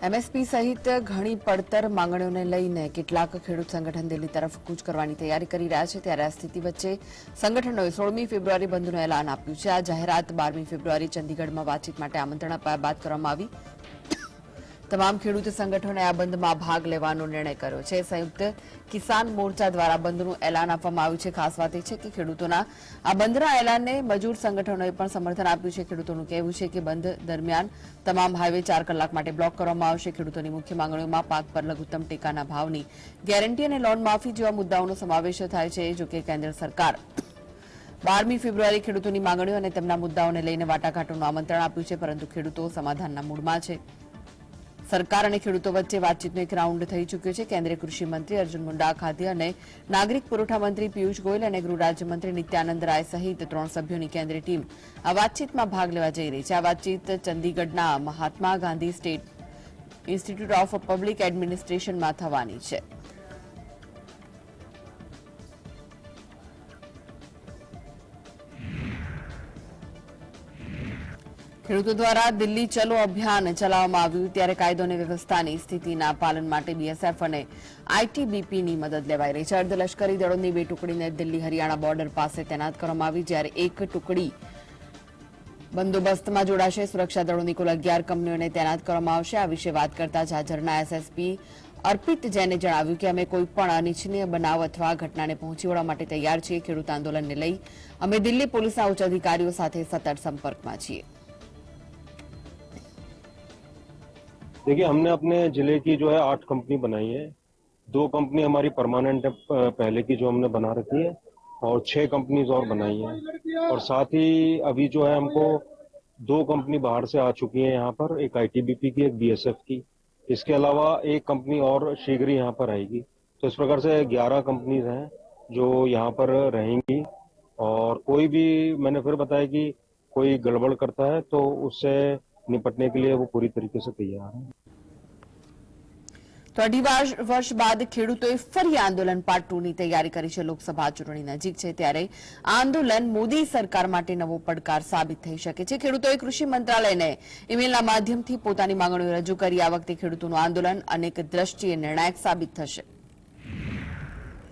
MSP સહિત ઘણી પડતર માંગણીઓને લઈને કેટલાક ખેડૂત સંગઠન દિલ્હી તરફ કૂચ કરવાની તૈયારી કરી રહ્યા છે ત્યારે આ સ્થિતિ વચ્ચે સંગઠનોએ 16મી ફેબ્રુઆરી બંધનું એલાન આપ્યું છે। આ જાહેરાત 12મી ફેબ્રુઆરી ચંદીગઢમાં વાતચીત માટે આમંત્રણ અપાયા બાદ કરવામાં આવી। તમામ ખેડૂત સંગઠનોએ આ બંધમાં ભાગ લેવાનો નિર્ણય કર્યો છે। સંયુક્ત કિસાન મોરચા દ્વારા બંધનું એલાન આપવામાં આવ્યું છે। ખાસ વાત એ છે કે ખેડૂતોના આ બંધના એલાનને મજૂર સંગઠનોએ પણ સમર્થન આપ્યું છે। ખેડૂતોનું કહેવું છે કે બંધ દરમિયાન તમામ હાઈવે 4 કલાક માટે બ્લોક કરવામાં આવશે। ખેડૂતોની મુખ્ય માંગણીઓમાં પાક પર લઘુત્તમ ટેકાના ભાવની ગેરંટી અને લોન માફી જેવા મુદ્દાઓનો સમાવેશ થાય છે। જો કે કેન્દ્ર સરકાર 12મી ફેબ્રુઆરી ખેડૂતોની માંગણીઓ અને તેમના મુદ્દાઓને લઈને વાટાઘાટોનું આમંત્રણ આપ્યું છે, પરંતુ ખેડૂતો સમાધાનના મૂડમાં છે। સરકાર અને ખેડૂતો વચ્ચે વાતચીતનો એક રાઉન્ડ થઈ ચૂક્યો છે। કેન્દ્રીય કૃષિ મંત્રી અર્જુન મુંડા, ખાદ્ય અને નાગરિક પુરવઠા મંત્રી પિયુષ ગોયલ અને ગૃહ રાજ્યમંત્રી નિત્યાનંદ રાય સહિત 3 સભ્યોની કેન્દ્રીય ટીમ આ વાતચીતમાં ભાગ લેવા જઈ રહી છે। આ વાતચીત ચંદીગઢના Mahatma Gandhi state institute of public એડમિનિસ્ટ્રેશનમાં થવાની છે। ખેડૂતો દ્વારા દિલ્હી ચલો અભિયાન ચલાવવામાં આવ્યું ત્યારે કાયદો અને વ્યવસ્થાની સ્થિતિના પાલન માટે બીએસએફ અને આઈટીબીપીની મદદ લેવાઈ રહી છે। અર્ધલશ્કરી દળોની 2 ટુકડીને દિલ્હી હરિયાણા બોર્ડર પાસે તૈનાત કરવામાં આવી, જ્યારે 1 ટુકડી બંદોબસ્તમાં જોડાશે। સુરક્ષા દળોની કુલ 11 કંપનીઓને તૈનાત કરવામાં આવશે। આ વિશે વાત કરતા ઝાજરના એસએસપી અર્પિત જૈને જણાવ્યું કે અમે કોઈપણ અનિચ્છનીય બનાવ અથવા ઘટનાને પહોંચી વળવા માટે તૈયાર છીએ। ખેડૂત આંદોલનને લઈ અમે દિલ્હી પોલીસના ઉચ્ચ અધિકારીઓ સાથે સતત સંપર્કમાં છીએ। देखिए, हमने अपने जिले की जो है 8 कंपनी बनाई है। 2 कंपनी हमारी परमानेंट है, पहले की जो हमने बना रखी है, और 6 कंपनीज और बनाई है। और साथ ही अभी जो है हमको 2 कंपनी बाहर से आ चुकी है यहाँ पर, एक आईटीबीपी की, एक बीएसएफ की। इसके अलावा एक कंपनी और शीघ्र ही यहाँ पर आएगी। तो इस प्रकार से 11 कंपनीज हैं जो यहाँ पर रहेंगी। और कोई भी, मैंने फिर बताया कि कोई गड़बड़ करता है तो उससे निपटने के लिए वो पूरी तरीके से तैयार है। तो 2.5 વર્ષ બાદ ખેડૂતોએ ફરી આંદોલન પાર્ટ 2 ની તૈયારી કરી છે। લોકસભા ચૂંટણી નજીક છે ત્યારે આંદોલન મોદી સરકાર માટે નવો પડકાર સાબિત થઈ શકે છે। ખેડૂતોએ કૃષિ મંત્રાલયને ઈમેલના માધ્યમથી પોતાની માંગણીઓ રજૂ કરી। આ વખતે ખેડૂતોનું આંદોલન અનેક દ્રષ્ટિએ નિર્ણાયક સાબિત થશે।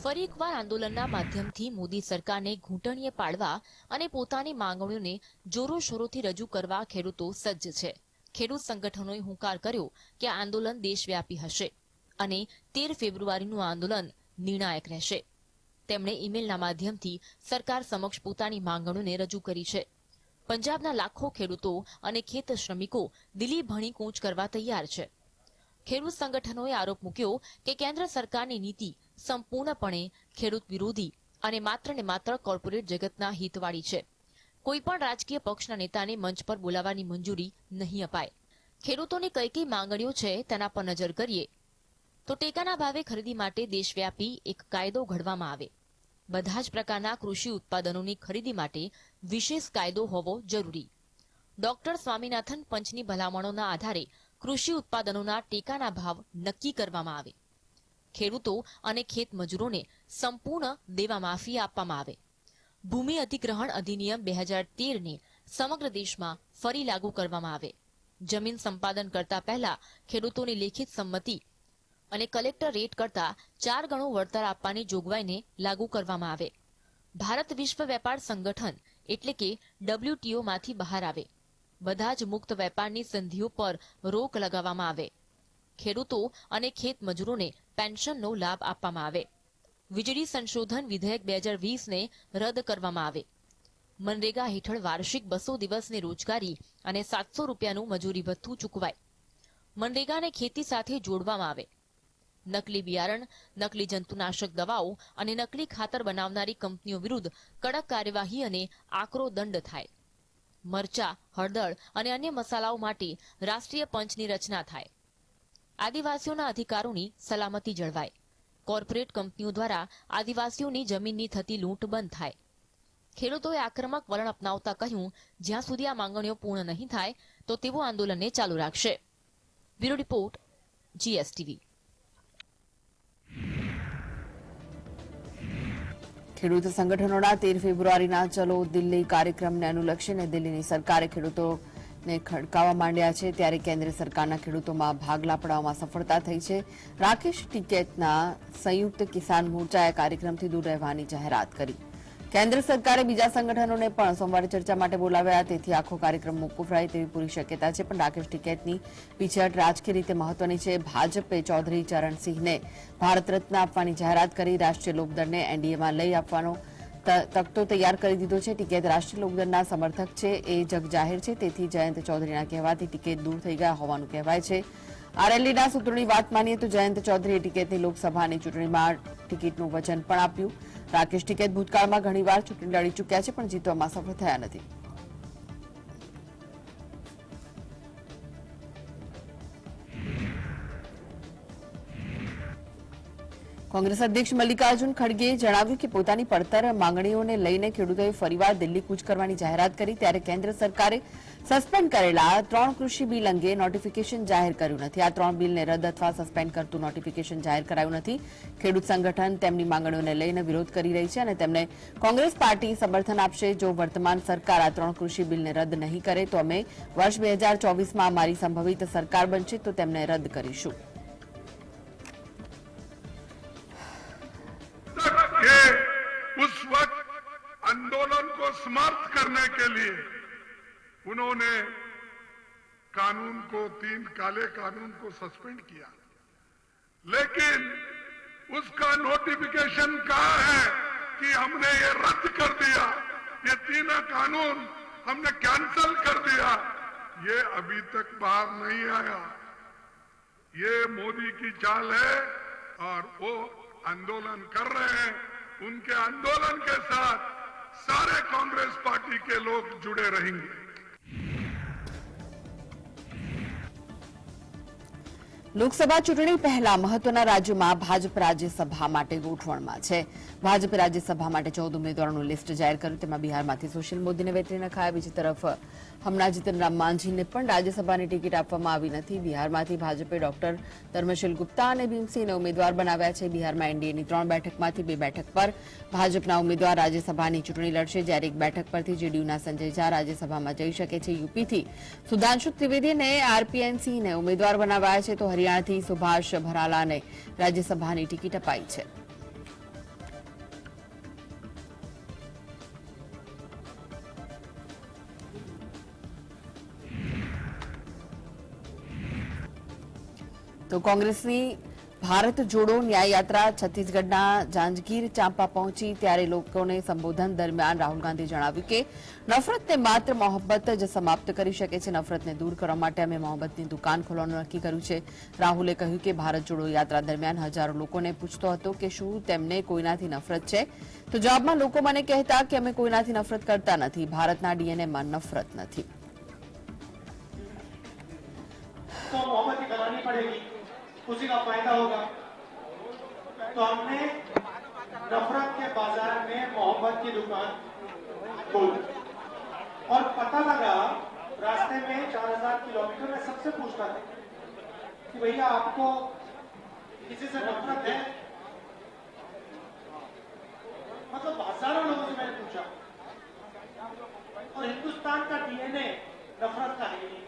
ફરી એકવાર આંદોલનના માધ્યમથી મોદી સરકારને ઘૂંટણીએ પાડવા અને પોતાની માંગણીઓને જોરોશોરોથી રજૂ કરવા ખેડૂતો સજ્જ છે। ખેડૂત સંગઠનોએ હુંકાર કર્યો કે આ આંદોલન દેશવ્યાપી હશે અને 13 ફેબ્રુઆરીનું આંદોલન નિર્ણાયક રહેશે। તેમણે ઈમેલના માધ્યમથી સરકાર સમક્ષ પોતાની માંગણીઓને રજૂ કરી છે। પંજાબના લાખો ખેડૂતો અને ખેત શ્રમિકો દિલ્હી ભણી કૂચ કરવા તૈયાર છે। ખેડૂત સંગઠનોએ આરોપ મૂક્યો કે કેન્દ્ર સરકારની નીતિ સંપૂર્ણપણે ખેડૂત વિરોધી અને માત્ર ને માત્ર કોર્પોરેટ જગતના હિતવાળી છે। કોઈપણ રાજકીય પક્ષના નેતાને મંચ પર બોલાવવાની મંજૂરી નહીં અપાય। ખેડૂતોની કઈ કઈ માંગણીઓ છે તેના પર નજર કરીએ તો ટેકાના ભાવે ખરીદી માટે દેશવ્યાપી એક કાયદો ઘડવામાં આવે। બધા જ પ્રકારના કૃષિ ઉત્પાદનોની ખરીદી માટે વિશેષ કાયદો હોવો જરૂરી। ડોક્ટર સ્વામીનાથન પંચની ભલામણોના આધારે કૃષિ ઉત્પાદનોના ટેકાના ભાવ નક્કી કરવામાં આવે। ખેડૂતો અને ખેત મજૂરોને સંપૂર્ણ દેવા માફી આપવામાં આવે। ભૂમિ અધિગ્રહણ અધિનિયમ 2013 ને સમગ્ર દેશમાં ફરી લાગુ કરવામાં આવે। જમીન સંપાદન કરતા પહેલા ખેડૂતોની લેખિત સંમતિ અને કલેક્ટર રેટ કરતા 4 ગણું વળતર આપવાની જોગવાઈને લાગુ કરવામાં આવે। ભારત વિશ્વ વેપાર સંગઠન એટલે કે WTO માંથી બહાર આવે। બધા જ મુક્ત વેપારની સંધિઓ પર રોક લગાવવામાં આવે। ખેડૂતો અને ખેત મજૂરોને પેન્શનનો લાભ આપવામાં આવે। વીજળી સંશોધન વિધેયક 2020 ને રદ કરવામાં આવે। મનરેગા હેઠળ વાર્ષિક 200 દિવસની રોજગારી અને 700 રૂપિયાનું મજૂરી ભથ્થું ચૂકવાય। મનરેગાને ખેતી સાથે જોડવામાં આવે। નકલી બિયારણ, નકલી જંતુનાશક દવાઓ અને નકલી ખાતર બનાવનારી કંપનીઓ વિરુદ્ધ કડક કાર્યવાહી અને આકરો દંડ થાય। મરચા, હળદર અને અન્ય મસાલાઓ માટે રાષ્ટ્રીય પંચની રચના થાય। આદિવાસીઓના અધિકારોની સલામતી જળવાય। કોર્પોરેટ કંપનીઓ દ્વારા આદિવાસીઓની જમીનની થતી લૂંટ બંધ થાય। ખેડૂતોએ આક્રમક વલણ અપનાવતા કહ્યું, જ્યાં સુધી આ માંગણીઓ પૂર્ણ નહીં થાય તો તેઓ આંદોલનને ચાલુ રાખશે। Bureau report, GSTV। ખેડૂત સંગઠનોના 13 ફેબ્રુઆરીના ચલો દિલ્હી કાર્યક્રમને અનુલક્ષીને દિલ્હીની સરકારે ખેડૂતો ને ખડકાવા માંડ્યા છે ત્યારે કેન્દ્ર સરકારના ખેડૂતોમાં ભાગલા પડાવવામાં સફળતા થઈ છે. રાકેશ ટિકૈતના સંયુક્ત કિસાન મોરચાએ કાર્યક્રમથી દૂર રહેવાની જાહેરાત કરી. કેન્દ્ર સરકારે બીજા સંગઠનોને પણ સોમવારે ચર્ચા માટે બોલાવ્યા, તેથી આખો કાર્યક્રમ મોકૂફ રહે તેવી પૂરી શક્યતા છે. પણ રાકેશ ટિકૈતની પીછેહટ રાજકીય રીતે મહત્વની છે. ભાજપે ચૌધરી ચરણસિંહને ભારત રત્ન આપવાની જાહેરાત કરી. રાષ્ટ્રીય લોકદળને એનડીએમાં લઈ આપવાનો તખતો તૈયાર કરી દીધો છે. ટિકૈત રાષ્ટ્રીય લોકદળના સમર્થક છે એ જગજાહેર છે, તેથી જયંત ચૌધરીના કહેવાથી ટિકૈત દૂર થઈ ગયા હોવાનું કહેવાય છે. આ રેલીના સૂત્રોની વાત માનીએ તો જયંત ચૌધરીએ ટિકૈતની લોકસભાની ચૂંટણીમાં ટિકિટનું વચન પણ આપ્યું. રાકેશ ટિકૈત ભૂતકાળમાં ઘણીવાર ચૂંટણી લડી ચૂક્યા છે, પણ જીતવામાં સફળ થયા નથી. કોંગ્રેસ અધ્યક્ષ મલ્લિકાર્જુન ખડગેએ જણાવ્યું કે પોતાની પડતર માંગણીઓને લઈને ખેડૂતોએ ફરીવાર દિલ્હી કૂચ કરવાની જાહેરાત કરી, ત્યારે કેન્દ્ર સરકારે સસ્પેન્ડ કરેલા 3 કૃષિ બિલ અંગે નોટિફિકેશન જાહેર કર્યું નથી. આ 3 બિલને રદ અથવા સસ્પેન્ડ કરતું નોટિફિકેશન જાહેર કરાયું નથી. ખેડૂત સંગઠન તેમની માંગણીઓને લઈને વિરોધ કરી રહી છે અને તેમને કોંગ્રેસ પાર્ટી સમર્થન આપશે. જો વર્તમાન સરકાર આ 3 કૃષિ બિલને રદ નહીં કરે તો અમે વર્ષ 2024માં અમારી સંભવિત સરકાર બનશે તો તેમને રદ કરીશું. के उस वक्त आंदोलन को समर्थ करने के लिए उन्होंने कानून को 3 काले कानून को सस्पेंड किया, लेकिन उसका नोटिफिकेशन कहा है कि हमने ये रद्द कर दिया, ये 3 कानून हमने कैंसल कर दिया, ये अभी तक बाहर नहीं आया. ये मोदी की चाल है और वो आंदोलन कर रहे हैं. उनके आंदोलन के साथ सारे कांग्रेस पार्टी के लोग जुड़े रहेंगे. લોકસભા ચૂંટણી પહેલા મહત્વના રાજ્યોમાં ભાજપ રાજ્યસભા માટે ગોઠવણમાં છે. ભાજપે રાજ્યસભા માટે 14 ઉમેદવારોનું લિસ્ટ જાહેર કર્યું. તેમાં બિહારમાંથી સુશીલ મોદીને વેતરી નખાયા. બીજી તરફ હમણાં જીતનરામ માંઝીને પણ રાજ્યસભાની ટિકિટ આપવામાં આવી નથી. બિહારમાંથી ભાજપે ડોક્ટર ધર્મશીલ ગુપ્તા અને ભીમસિંહને ઉમેદવાર બનાવ્યા છે. બિહારમાં એનડીએની 3 બેઠકમાંથી 2 બેઠક પર ભાજપના ઉમેદવાર રાજ્યસભાની ચૂંટણી લડશે, જ્યારે 1 બેઠક પરથી જેડીયુના સંજય ઝા રાજ્યસભામાં જઈ શકે છે. યુપીથી સુધાંશુ ત્રિવેદીને આરપીએન-સિંહને ઉમેદવાર બનાવાયા છે, તો હરિયાણાથી સુભાષ ભરાલાને રાજ્યસભાની ટિકિટ અપાઈ છે. તો કોંગ્રેસની ભારત જોડો ન્યાય યાત્રા છત્તીસગઢના જાંજગીર ચાંપા પહોંચી, ત્યારે લોકોને સંબોધન દરમિયાન રાહુલ ગાંધીએ જણાવ્યું કે નફરતને માત્ર મોહબ્બત જ સમાપ્ત કરી શકે છે. નફરતને દૂર કરવા માટે અમે મોહબ્બતની દુકાન ખોલવાનું નક્કી કર્યું છે. રાહુલે કહ્યું કે ભારત જોડો યાત્રા દરમિયાન હજારો લોકોને પૂછતો હતો કે શું તેમને કોઈનાથી નફરત છે, તો જવાબમાં લોકો મને કહેતા કે અમે કોઈનાથી નફરત કરતા નથી, ભારતના ડીએનએમાં નફરત નથી. तो मोहब्बत की बनानी पड़ेगी, उसी का फायदा होगा. तो हमने नफरत के बाजार में मोहब्बत की दुकान खोली और पता लगा रास्ते में 4000 किलोमीटर में सबसे पूछता था कि भैया आपको किसी से नफरत है. मतलब हजारों लोगों से मैंने पूछा, और हिंदुस्तान का डीएनए नफरत का है नहीं.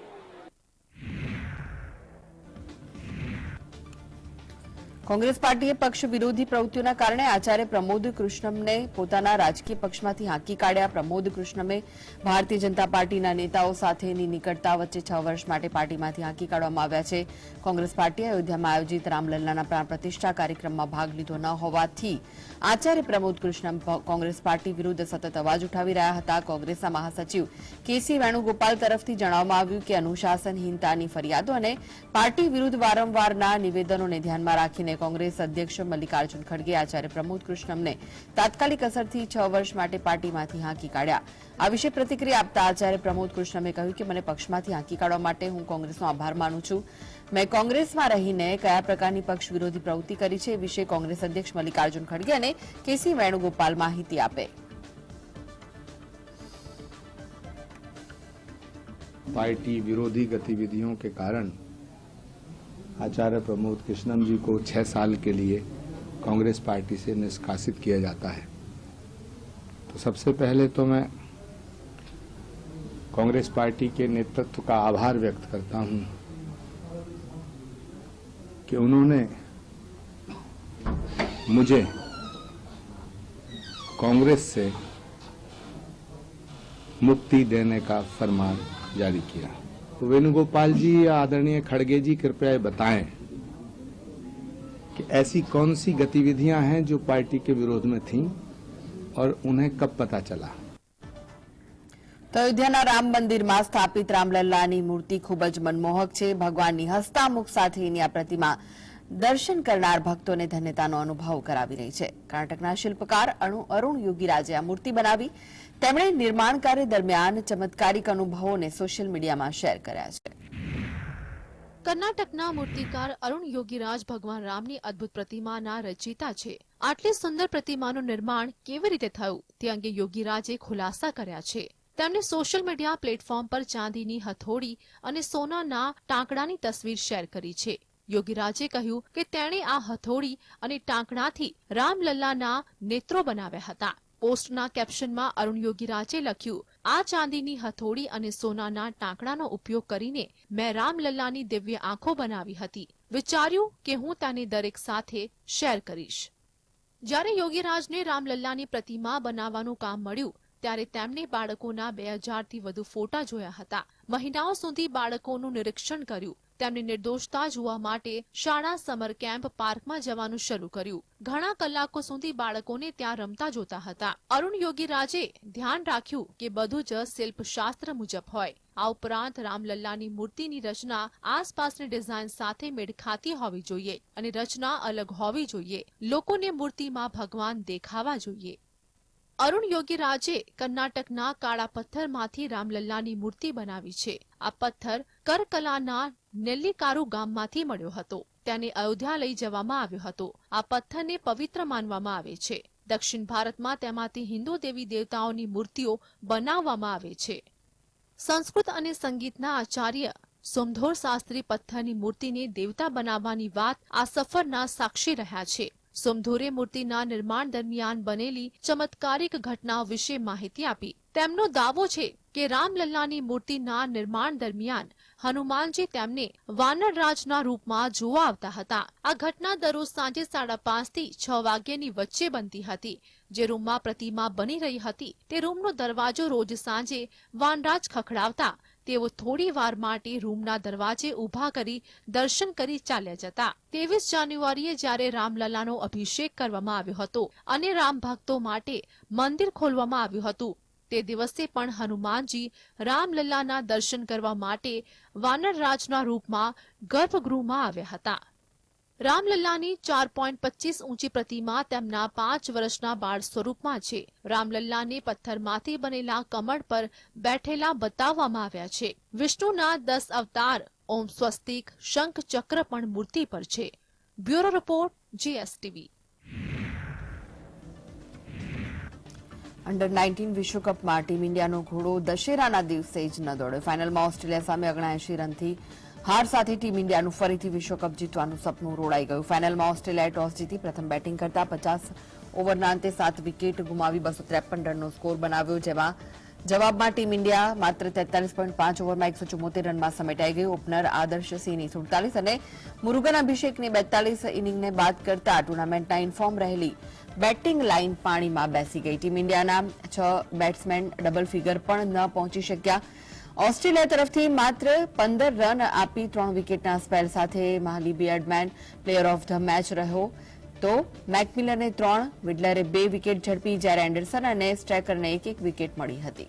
કોંગ્રેસ પાર્ટીએ પક્ષ વિરોધી પ્રવૃત્તિઓના કારણે આચાર્ય પ્રમોદ કૃષ્ણમને પોતાના રાજકીય પક્ષમાંથી હાંકી કાઢ્યા. પ્રમોદ કૃષ્ણમે ભારતીય જનતા પાર્ટીના નેતાઓ સાથેની નિકટતા વચ્ચે 6 વર્ષ માટે પાર્ટીમાંથી હાંકી કાઢવામાં આવ્યા છે. કોંગ્રેસ પાર્ટીએ અયોધ્યામાં આયોજિત રામલલ્લાના પ્રાણ પ્રતિષ્ઠા કાર્યક્રમમાં ભાગ લીધો ન હોવાથી આચાર્ય પ્રમોદ કૃષ્ણ કોંગ્રેસ પાર્ટી વિરુદ્ધ સતત અવાજ ઉઠાવી રહ્યા હતા. કોંગ્રેસના મહાસચિવ કેસી વેણુગોપાલ તરફથી જણાવવામાં આવ્યું કે અનુશાસનહીનતાની ફરિયાદો અને પાર્ટી વિરુદ્ધ વારંવારના નિવેદનોને ધ્યાનમાં રાખીને કોંગ્રેસ અધ્યક્ષ મલ્લિકાર્જુન ખડગે આચાર્ય પ્રમોદ કૃષ્ણમને તાત્કાલિક અસરથી 6 વર્ષ માટે પાર્ટીમાંથી હાંકી કાઢ્યા. આ વિશે પ્રતિક્રિયા આપતા આચાર્ય પ્રમોદ કૃષ્ણમે કહ્યું કે મને પક્ષમાંથી હાંકી કાઢવા માટે હું કોંગ્રેસનો આભાર માનું છું. મેં કોંગ્રેસમાં રહીને કયા પ્રકારની પક્ષ વિરોધી પ્રવૃત્તિ કરી છે એ વિશે કોંગ્રેસ અધ્યક્ષ મલ્લિકાર્જુન ખડગે અને કેસી વેણુગોપાલ માહિતી આપે. पार्टी विरोधी गतिविधियों के कारण आचार्य प्रमोद कृष्णम जी को 6 साल के लिए कांग्रेस पार्टी से निष्कासित किया जाता है. तो सबसे पहले तो मैं कांग्रेस पार्टी के नेतृत्व का आभार व्यक्त करता हूं कि उन्होंने मुझे कांग्रेस से मुक्ति देने का फरमान जारी किया। तो वेणुगोपाल जी या आदरणीय खड़गे जी कृपया ये बताएं कि ऐसी कौन सी गतिविधियां हैं जो पार्टी के विरोध में थीं और उन्हें कब पता चला। તો અયોધ્યાના રામ મંદિરમાં સ્થાપિત રામલલ્લાની મૂર્તિ ખૂબ જ મનમોહક છે. ભગવાનની હસતામુખ સાથેની આ પ્રતિમા દર્શન કરનાર ભક્તોને ધન્યતાનો અનુભવ કરાવી રહી છે. કર્ણાટકના શિલ્પકાર અરુણ યોગીરાજે આ મૂર્તિ બનાવી. તેમણે નિર્માણ કાર્ય દરમિયાન ચમત્કારિક અનુભવોને સોશિયલ મીડિયામાં શેર કર્યા છે. કર્ણાટકના મૂર્તિકાર અરુણ યોગીરાજ ભગવાન રામની અદભુત પ્રતિમાના રચયિતા છે. આટલી સુંદર પ્રતિમાનું નિર્માણ કેવી રીતે થયું તે અંગે યોગીરાજે ખુલાસા કર્યા છે. તેમણે સોશિયલ મીડિયા પ્લેટફોર્મ પર ચાંદીની હથોડી અને સોનાના ટાંકણાની તસવીર શેર કરી છે. યોગીરાજે કહ્યું કે તેણે આ હથોડી અને ટાંકણાથી રામલલ્લાના નેત્રો બનાવ્યા હતા. પોસ્ટના કેપ્શનમાં અરુણ યોગીરાજે લખ્યું, આ ચાંદીની હથોડી અને સોનાના ટાંકણાનો ઉપયોગ કરીને મેં રામલલ્લાની દિવ્ય આંખો બનાવી હતી. વિચાર્યું કે હું તેને દરેક સાથે શેર કરીશ. જ્યારે યોગીરાજને રામલલ્લાની પ્રતિમા બનાવવાનું કામ મળ્યું ત્યારે તેમણે બાળકોના 2000થી વધુ ફોટા જોયા હતા. મહિનાઓ સુધી બાળકોનું નિરીક્ષણ કર્યું. તેમની નિર્દોષતા જોવા માટે શાળા સમર કેમ્પ પાર્કમાં જવાનું શરૂ કર્યું. ઘણા કલાકો સુધી બાળકોને ત્યાં રમતા જોતા હતા. અરુણ યોગીરાજે ધ્યાન રાખ્યું કે બધું જ શિલ્પશાસ્ત્ર મુજબ હોય. આ ઉપરાંત રામલલ્લાની મૂર્તિની રચના આસપાસની ડિઝાઇન સાથે મેળ ખાતી હોવી જોઈએ અને રચના અલગ હોવી જોઈએ. લોકોને મૂર્તિમાં ભગવાન દેખાવા જોઈએ. અરુણ યોગીરાજે કર્ણાટકના કાળા પથ્થરમાંથી રામલલ્લાની મૂર્તિ બનાવી છે. આ પથ્થર કરકલાના નેલ્લીકારુ ગામમાંથી મળ્યો હતો. તેને અયોધ્યા લઈ જવામાં આવ્યો હતો. આ પથ્થરને પવિત્ર માનવામાં આવે છે. દક્ષિણ ભારતમાં તેમાંથી હિન્દુ દેવી દેવતાઓની મૂર્તિઓ બનાવવામાં આવે છે. સંસ્કૃત અને સંગીતના આચાર્ય સોમધોર શાસ્ત્રી પથ્થરની મૂર્તિને દેવતા બનાવવાની વાત આ સફરના સાક્ષી રહ્યા છે. સોમધોરે મૂર્તિના નિર્માણ દરમિયાન બનેલી ચમત્કારિક ઘટનાઓ વિશે માહિતી આપી. તેમનો દાવો છે કે રામલલ્લાની મૂર્તિના નિર્માણ દરમિયાન હનુમાનજી તેમને વાનરરાજના રૂપમાં જોવા આવતા હતા. આ ઘટના દરરોજ સાંજે 5:30 થી 6 વાગ્યાની વચ્ચે બનતી હતી. જે રૂમમાં પ્રતિમા બની રહી હતી તે રૂમનો દરવાજો રોજ સાંજે વાનરાજ ખખડાવતા. તેઓ થોડી વાર માટે રૂમના દરવાજે ઊભા કરી દર્શન કરી ચાલ્યા જતા. 23 જાન્યુઆરીએ જ્યારે રામલલ્લાનો અભિષેક કરવામાં આવ્યો હતો અને રામ ભક્તો માટે મંદિર ખોલવામાં આવ્યું હતું તે દિવસે પણ હનુમાનજી રામલલ્લાના દર્શન કરવા માટે વાનરરાજના રૂપમાં ગર્ભગૃહમાં આવ્યા હતા. રામલલ્લાની 4.25 ઊંચી પ્રતિમા તેમના 5 વર્ષના બાળ સ્વરૂપમાં છે. રામલલ્લાને પથ્થરમાંથી બનેલા કમળ પર બેઠેલા બતાવવામાં આવ્યા છે. વિષ્ણુના 10 અવતાર ઓમ સ્વસ્તિક શંખ ચક્ર પણ મૂર્તિ પર છે. Bureau report GSTV. અંડર 19 વિશ્વકપમાં ટીમ ઇન્ડિયાનો ઘોડો દશેરાના દિવસે જ ન દોડ્યો. ફાઇનલમાં ઓસ્ટ્રેલિયા સામે 79 રનથી હાર સાથે ટીમ ઇન્ડિયાનું ફરીથી વિશ્વકપ જીતવાનું સપનું રોડાઈ ગયું. ફાઇનલમાં ઓસ્ટ્રેલિયાએ ટોસ જીતી પ્રથમ બેટિંગ કરતા 50 ઓવરના અંતે 7 વિકેટ ગુમાવી 253 રનનો સ્કોર બનાવ્યો. જેમાં જવાબમાં ટીમ ઇન્ડિયા માત્ર 43.5 ઓવરમાં 174 રનમાં સમેટાઈ ગઈ. ઓપનર આદર્શ સિંહની 47 અને મુરુગન અભિષેકની 42 ઇનિંગને બાદ કરતા ટુર્નામેન્ટના ઇનફોર્મ રહેલી બેટિંગ લાઇન પાણીમાં બેસી ગઈ. ટીમ ઇન્ડિયાના 6 બેટ્સમેન ડબલ ફિગર પણ ન પહોંચી શક્યા. ઓસ્ટ્રેલિયા તરફથી માત્ર 15 રન આપી 3 વિકેટના સ્પેલ સાથે માહલી બેડમેન પ્લેયર ઓફ ધ મેચ રહ્યો. તો મેકમિલરને 3, વિડલરે 2 વિકેટ ઝડપી જ્યારે એન્ડરસન અને સ્ટ્રેકરને 1-1 વિકેટ મળી હતી.